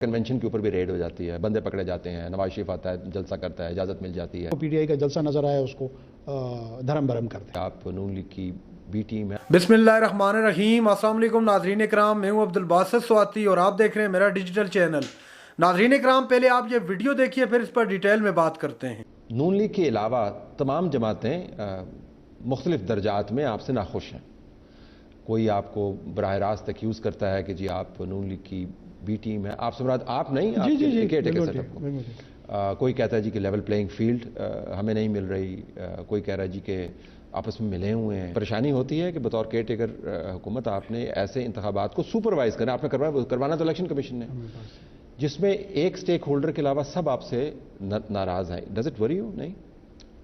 Convention کے اوپر بھی ریڈ ہو جاتی ہے، بندے پکڑے جاتے ہیں، نواز شریف آتا ہے، جلسہ کرتا ہے، اجازت مل جاتی ہے۔ پی ٹی آئی کا جلسہ نظر آیا اس کو دھرم برہم کر دیں۔ آپ نون لیگ کی بی ٹیم ہے۔ بسم اللہ الرحمن الرحیم۔ السلام علیکم ناظرین کرام، میں ہوں عبدالباسط سواتی اور آپ دیکھ رہے ہیں میرا ڈیجیٹل چینل۔ ناظرین کرام، پہلے آپ یہ ویڈیو دیکھیے پھر اس پر ڈیٹیل میں بات کرتے ہیں۔ نون لیگ کے علاوہ تمام جماعتیں مختلف درجات میں آپ سے ناخوش ہیں۔ کوئی آپ کو براہ راست ایکیوز کرتا ہے کہ جی آپ نون لیگ کی بی ٹیم ہے، آپ سے مراد آپ نہیں، آپ کے کیئر سیٹ اپ کو۔ کوئی کہتا ہے جی کہ لیول پلینگ فیلڈ ہمیں نہیں مل رہی، کوئی کہہ رہا ہے جی کہ آپس میں ملے ہوئے ہیں۔ پریشانی ہوتی ہے کہ بطور کیئر ٹیکر حکومت آپ نے ایسے انتخابات کو سپروائز کرنا، آپ نے کروانا تو الیکشن کمیشن نے، جس میں ایک سٹیک ہولڈر کے علاوہ سب آپ سے ناراض ہیں۔ ڈز اٹ وری یو؟ نہیں،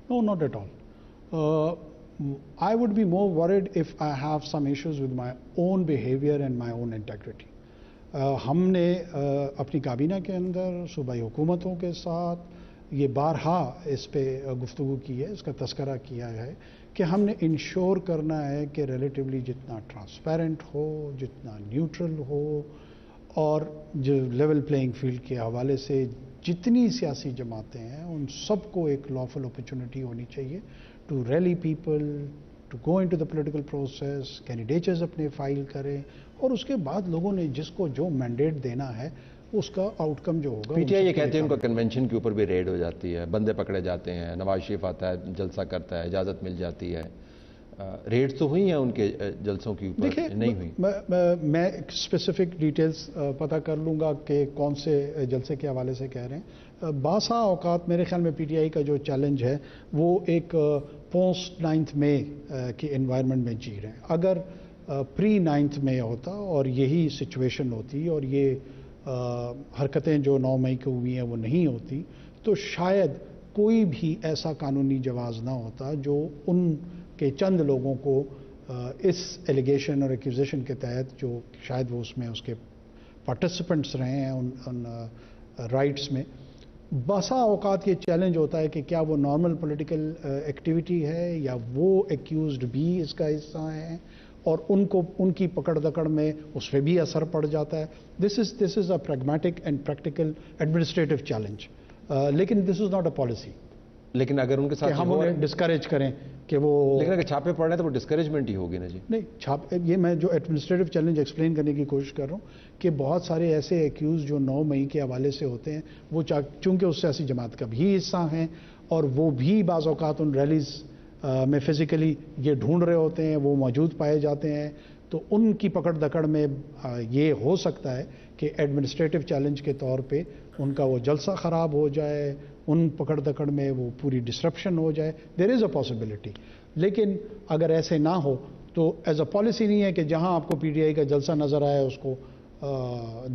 No, not at all. I would be more worried if I have some issues with my own behavior and my own integrity. ہم نے اپنی کابینہ کے اندر صوبائی حکومتوں کے ساتھ یہ بارہا اس پہ گفتگو کی ہے، اس کا تذکرہ کیا ہے کہ ہم نے انشور کرنا ہے کہ ریلیٹیولی جتنا ٹرانسپیرنٹ ہو، جتنا نیوٹرل ہو، اور جو لیول پلینگ فیلڈ کے حوالے سے جتنی سیاسی جماعتیں ہیں ان سب کو ایک لافل اپرچونٹی ہونی چاہیے to rally people, to go into the political process, candidates اپنے فائل کریں، اور اس کے بعد لوگوں نے جس کو جو مینڈیٹ دینا ہے اس کا آؤٹ کم جو ہوگا۔ پی ٹی آئی یہ کہتے ہیں ان کا کنونشن کے اوپر بھی ریڈ ہو جاتی ہے، بندے پکڑے جاتے ہیں، نواز شریف آتا ہے، جلسہ کرتا ہے، اجازت مل جاتی ہے۔ ریڈ تو ہوئی ہیں ان کے جلسوں کی اوپر؟ نہیں ہوئی۔ میں اسپیسیفک ڈیٹیلز پتہ کر لوں گا کہ کون سے جلسے کے حوالے سے کہہ رہے ہیں۔ بعض اوقات میرے خیال میں پی ٹی آئی کا جو چیلنج ہے وہ ایک پوسٹ 9 مئی کے انوائرمنٹ میں جی رہے ہیں۔ اگر پری 9 مئی ہوتا اور یہی سچویشن ہوتی اور یہ حرکتیں جو 9 مئی کو ہوئی ہیں وہ نہیں ہوتی، تو شاید کوئی بھی ایسا قانونی جواز نہ ہوتا جو ان کہ چند لوگوں کو اس ایلیگیشن اور ایکیوزیشن کے تحت، جو شاید وہ اس میں اس کے پارٹیسپنٹس رہے ہیں ان رائٹس میں، بسا اوقات یہ چیلنج ہوتا ہے کہ کیا وہ نارمل پولیٹیکل ایکٹیویٹی ہے یا وہ ایکیوزڈ بھی اس کا حصہ ہیں، اور ان کی پکڑ دکڑ میں اس پہ بھی اثر پڑ جاتا ہے۔ This is a pragmatic and practical administrative challenge, لیکن this is not a policy. لیکن اگر ان کے ساتھ ہم انہیں ڈسکریج کریں کہ وہ، لیکن اگر چھاپے پڑ رہے ہیں تو وہ ڈسکریجمنٹ ہی ہوگی نا جی۔ نہیں، یہ میں جو ایڈمنسٹریٹو چیلنج ایکسپلین کرنے کی کوشش کر رہا ہوں کہ بہت سارے ایسے ایکیوز جو 9 مئی کے حوالے سے ہوتے ہیں، وہ چونکہ اس سیاسی جماعت کا بھی حصہ ہیں اور وہ بھی بعض اوقات ان ریلیز میں فزیکلی یہ ڈھونڈ رہے ہوتے ہیں، وہ موجود پائے جاتے ہیں، تو ان کی پکڑ دکڑ میں یہ ہو سکتا ہے کہ ایڈمنسٹریٹو چیلنج کے طور پہ ان کا وہ جلسہ خراب ہو جائے، ان پکڑ دکڑ میں وہ پوری ڈسرپشن ہو جائے۔ دیر از اے پاسبلٹی، لیکن اگر ایسے نہ ہو تو ایز اے پالیسی نہیں ہے کہ جہاں آپ کو پی ٹی آئی کا جلسہ نظر آئے اس کو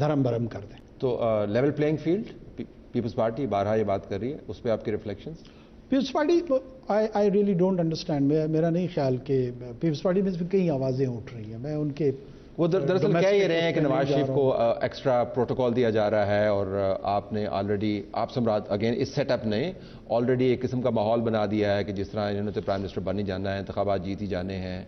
دھرم برہم کر دیں۔ تو level playing field Peoples Party بارہا یہ بات کر رہی ہے، اس پہ آپ کے reflections? Peoples Party, I really don't understand, میرا نہیں خیال کہ پیپلز پارٹی میں کئی آوازیں اٹھ رہی ہیں، میں ان کے وہ دراصل کہہ یہ رہے ہیں کہ نواز شریف کو ایکسٹرا پروٹوکول دیا جا رہا ہے، اور آپ نے آلریڈی، آپ سمراٹ اگین اس سیٹ اپ نے آلریڈی ایک قسم کا ماحول بنا دیا ہے کہ جس طرح انہوں نے تو پرائم منسٹر بن ہی جانا ہے، انتخابات جیت ہی جانے ہیں۔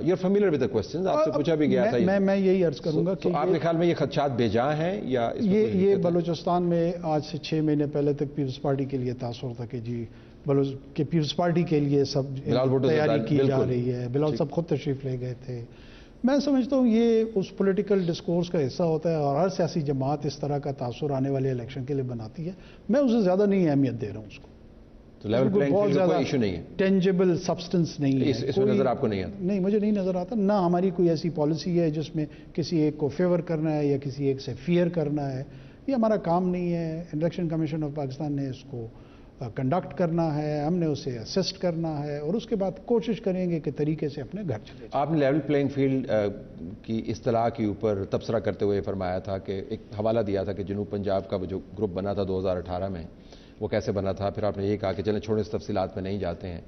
You are familiar with the questions, آپ سے پوچھا بھی گیا تھا۔ میں یہی عرض کروں گا کہ آپ کے خیال میں یہ خدشات بے جا ہیں یا یہ بلوچستان میں آج سے 6 مہینے پہلے تک پیپلز پارٹی کے لیے تاثر تھا کہ جی کہ پیپلز پارٹی کے لیے سب تیاری کی جا رہی ہے، بلال صاحب خود تشریف لے گئے تھے۔ میں سمجھتا ہوں یہ اس پولیٹیکل ڈسکورس کا حصہ ہوتا ہے، اور ہر سیاسی جماعت اس طرح کا تاثر آنے والے الیکشن کے لیے بناتی ہے۔ میں اسے زیادہ نہیں اہمیت دے رہا ہوں اس کو۔ تو لیول پلینگ فیلڈ کوئی ایشو نہیں ہے، ٹینجیبل سبسٹنس نہیں ہے، اس میں نظر آپ کو نہیں آتا؟ نہیں، مجھے نہیں نظر آتا، نہ ہماری کوئی ایسی پالیسی ہے جس میں کسی ایک کو فیور کرنا ہے یا کسی ایک سے فیئر کرنا ہے۔ یہ ہمارا کام نہیں ہے۔ الیکشن کمیشن آف پاکستان نے اس کو کنڈکٹ کرنا ہے، ہم نے اسے اسسٹ کرنا ہے، اور اس کے بعد کوشش کریں گے کہ طریقے سے اپنے گھر چلے جائیں۔ آپ نے لیول پلینگ فیلڈ کی اصطلاح کے اوپر تبصرہ کرتے ہوئے فرمایا تھا کہ ایک حوالہ دیا تھا کہ جنوب پنجاب کا جو گروپ بنا تھا 2018 میں، وہ کیسے بنا تھا، پھر آپ نے یہ کہا کہ چلیں چھوڑیں، اس تفصیلات میں نہیں جاتے ہیں۔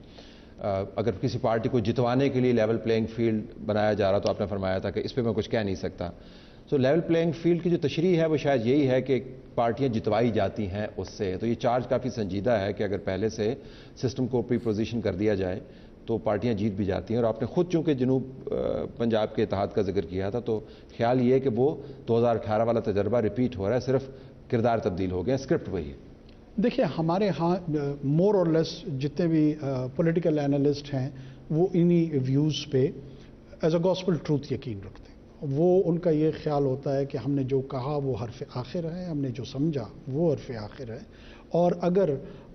اگر کسی پارٹی کو جتوانے کے لیے لیول پلینگ فیلڈ بنایا جا رہا تو آپ نے فرمایا تھا کہ اس پہ میں کچھ کہہ نہیں سکتا۔ تو لیول پلینگ فیلڈ کی جو تشریح ہے وہ شاید یہی ہے کہ پارٹیاں جتوائی جاتی ہیں اس سے، تو یہ چارج کافی سنجیدہ ہے کہ اگر پہلے سے سسٹم کو پری پوزیشن کر دیا جائے تو پارٹیاں جیت بھی جاتی ہیں. اور آپ نے خود چونکہ جنوب پنجاب کے اتحاد کا ذکر کیا تھا تو خیال یہ ہے کہ وہ 2018 والا تجربہ ریپیٹ ہو رہا ہے, صرف کردار تبدیل ہو گئے ہیں, اسکرپٹ وہی ہے. دیکھیے ہمارے ہاں مور اور لیس جتنے بھی پولیٹیکل اینالسٹ ہیں وہ انہی ویوز پہ ایز اے گاسپل ٹروتھ یقین رکھتے ہیں. وہ ان کا یہ خیال ہوتا ہے کہ ہم نے جو کہا وہ حرف آخر ہے, ہم نے جو سمجھا وہ حرف آخر ہے, اور اگر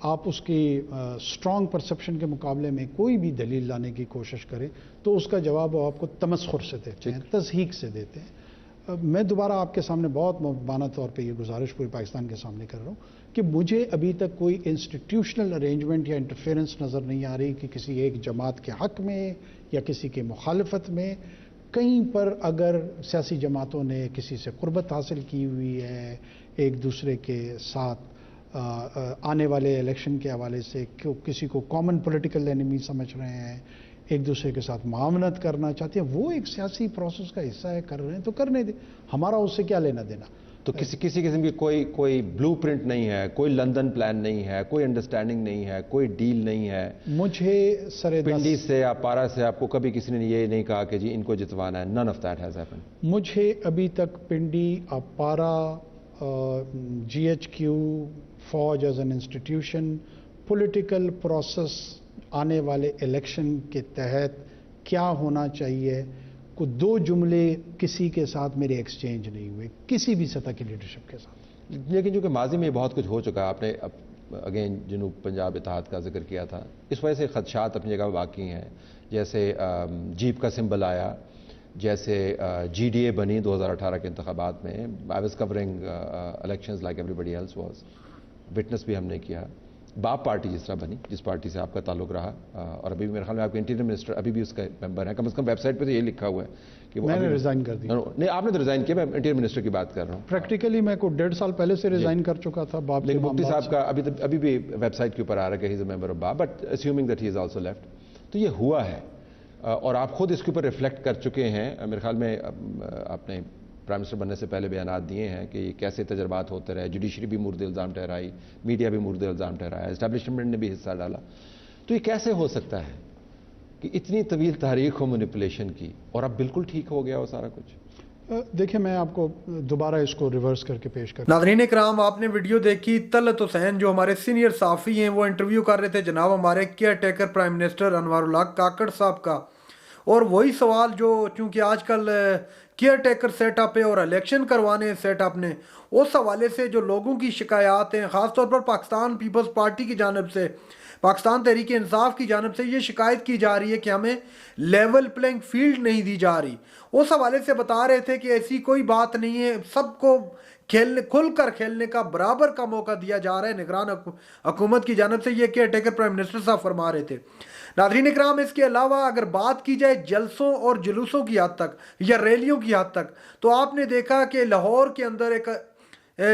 آپ اس کی اسٹرانگ پرسپشن کے مقابلے میں کوئی بھی دلیل لانے کی کوشش کریں تو اس کا جواب وہ آپ کو تمسخر سے دیتے ہیں, تضحیک سے دیتے ہیں. میں دوبارہ آپ کے سامنے بہت مؤدبانہ طور پہ یہ گزارش پورے پاکستان کے سامنے کر رہا ہوں کہ مجھے ابھی تک کوئی انسٹیٹیوشنل ارینجمنٹ یا انٹرفیرنس نظر نہیں آ رہی کہ کسی ایک جماعت کے حق میں یا کسی کے مخالفت میں. کہیں پر اگر سیاسی جماعتوں نے کسی سے قربت حاصل کی ہوئی ہے, ایک دوسرے کے ساتھ آنے والے الیکشن کے حوالے سے کسی کو کامن پولیٹیکل اینیمی سمجھ رہے ہیں, ایک دوسرے کے ساتھ معاونت کرنا چاہتے ہیں, وہ ایک سیاسی پروسیس کا حصہ ہے, کر رہے ہیں تو کرنے دیں, ہمارا اس سے کیا لینا دینا. تو کسی قسم کی کوئی بلو پرنٹ نہیں ہے, کوئی لندن پلان نہیں ہے, کوئی انڈرسٹینڈنگ نہیں ہے, کوئی ڈیل نہیں ہے. مجھے پنڈی سے یا پارا سے آپ کو کبھی کسی نے یہ نہیں کہا کہ جی ان کو جتوانا ہے. None of that has happen. مجھے ابھی تک پنڈی, اپارا, جی ایچ کیو, فوج as an institution, political process آنے والے الیکشن کے تحت کیا ہونا چاہیے, کو دو جملے کسی کے ساتھ میرے ایکسچینج نہیں ہوئے, کسی بھی سطح کی لیڈرشپ کے ساتھ. لیکن چونکہ ماضی میں بہت کچھ ہو چکا ہے, آپ نے اگین جنوب پنجاب اتحاد کا ذکر کیا تھا, اس وجہ سے خدشات اپنی جگہ باقی ہیں. جیسے جیپ کا سمبل آیا, جیسے جی ڈی اے بنی 2018 کے انتخابات میں. I was covering elections like everybody else was, witness بھی ہم نے کیا. باپ پارٹی جس طرح بنی, جس پارٹی سے آپ کا تعلق رہا, اور ابھی بھی میرے خیال میں آپ کے انٹیریئر منسٹر ابھی بھی اس کا ممبر ہیں, کم از کم ویب سائٹ پہ تو یہ لکھا ہوا ہے کہ وہ. میں نے ریزائن کر دیا. نہیں, آپ نے تو ریزائن کیا, میں انٹیریئر منسٹر کی بات کر رہا ہوں. پریکٹیکلی میں کو 1.5 سال پہلے سے ریزائن کر چکا تھا. باپ لیکن مفتی صاحب کا ابھی بھی ویب سائٹ کے اوپر آ رہا ہے کہ ہی از اے ممبر آف باپ, but assuming that he is also left. تو یہ ہوا ہے, اور آپ خود اس کے اوپر ریفلیکٹ کر چکے ہیں. میرے خیال میں آپ نے پرائم منسٹر بننے سے پہلے بیانات دیے ہیں کہ کیسے تجربات ہوتے رہے. جوڈیشری بھی مورد الزام ٹھہرائی, میڈیا بھی مورد الزام ٹھہرایا, اسٹیبلشمنٹ نے بھی حصہ ڈالا. تو یہ کیسے ہو سکتا ہے کہ اتنی طویل تاریخ ہو مینیپولیشن کی, اور اب بالکل ٹھیک ہو گیا ہو سارا کچھ؟ دیکھیں میں آپ کو دوبارہ اس کو ریورس کر کے پیش کرتا. ناظرین اکرام, آپ نے ویڈیو دیکھی, طلعت حسین جو ہمارے سینئر صحافی ہیں وہ انٹرویو کر رہے تھے جناب ہمارے کیئر ٹیکر پرائم منسٹر انوار اللہ کاکڑ صاحب کا. اور وہی سوال جو چونکہ آج کل کیئر ٹیکر سیٹ اپ ہے اور الیکشن کروانے سیٹ اپ نے, اس حوالے سے جو لوگوں کی شکایات ہیں, خاص طور پر پاکستان پیپلز پارٹی کی جانب سے, پاکستان تحریک انصاف کی جانب سے یہ شکایت کی جا رہی ہے کہ ہمیں لیول پلینگ فیلڈ نہیں دی جا رہی. اس حوالے سے بتا رہے تھے کہ ایسی کوئی بات نہیں ہے, سب کو کھل کر کھیلنے کا برابر کا موقع دیا جا رہا ہے نگران حکومت کی جانب سے. یہ کیئر ٹیکر پرائم منسٹر صاحب فرما رہے تھے. ناظرین اکرام, اس کے علاوہ اگر بات کی جائے جلسوں اور جلوسوں کی حد تک یا ریلیوں کی حد تک, تو آپ نے دیکھا کہ لاہور کے اندر ایک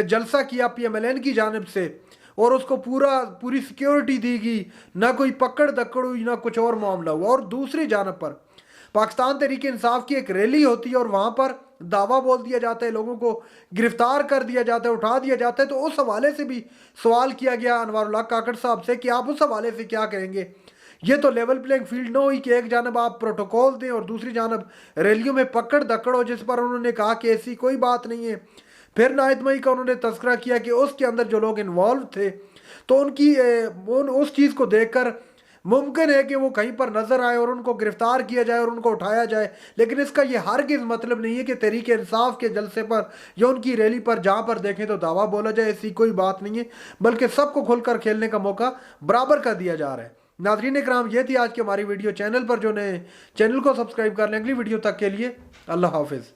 جلسہ کیا پی ایم ایل این کی جانب سے, اور اس کو پوری سیکیورٹی دی گئی, نہ کوئی پکڑ دکڑ ہوئی, نہ کچھ اور معاملہ ہوا. اور دوسری جانب پر پاکستان تحریک انصاف کی ایک ریلی ہوتی ہے اور وہاں پر دعویٰ بول دیا جاتا ہے, لوگوں کو گرفتار کر دیا جاتا ہے, اٹھا دیا جاتا ہے. تو اس حوالے سے بھی سوال کیا گیا انوار اللہ کاکڑ صاحب سے کہ آپ اس حوالے سے کیا کہیں گے. یہ تو لیول پلینگ فیلڈ نہ ہوئی کہ ایک جانب آپ پروٹوکول دیں اور دوسری جانب ریلیوں میں پکڑ دکڑ ہو, جس پر انہوں نے کہا کہ ایسی کوئی بات نہیں ہے. پھر نائد مئی کا انہوں نے تذکرہ کیا کہ اس کے اندر جو لوگ انوالو تھے تو ان کی اس چیز کو دیکھ کر ممکن ہے کہ وہ کہیں پر نظر آئے اور ان کو گرفتار کیا جائے اور ان کو اٹھایا جائے. لیکن اس کا یہ ہرگز مطلب نہیں ہے کہ تحریک انصاف کے جلسے پر یا ان کی ریلی پر جہاں پر دیکھیں تو دعویٰ بولا جائے, ایسی کوئی بات نہیں ہے, بلکہ سب کو کھل کر کھیلنے کا موقع برابر کا دیا جا رہا ہے. ناظرین اکرام, یہ تھی آج کی ہماری ویڈیو. چینل پر جو نئے چینل کو سبسکرائب کر لیں. اگلی ویڈیو تک کے لیے اللہ حافظ.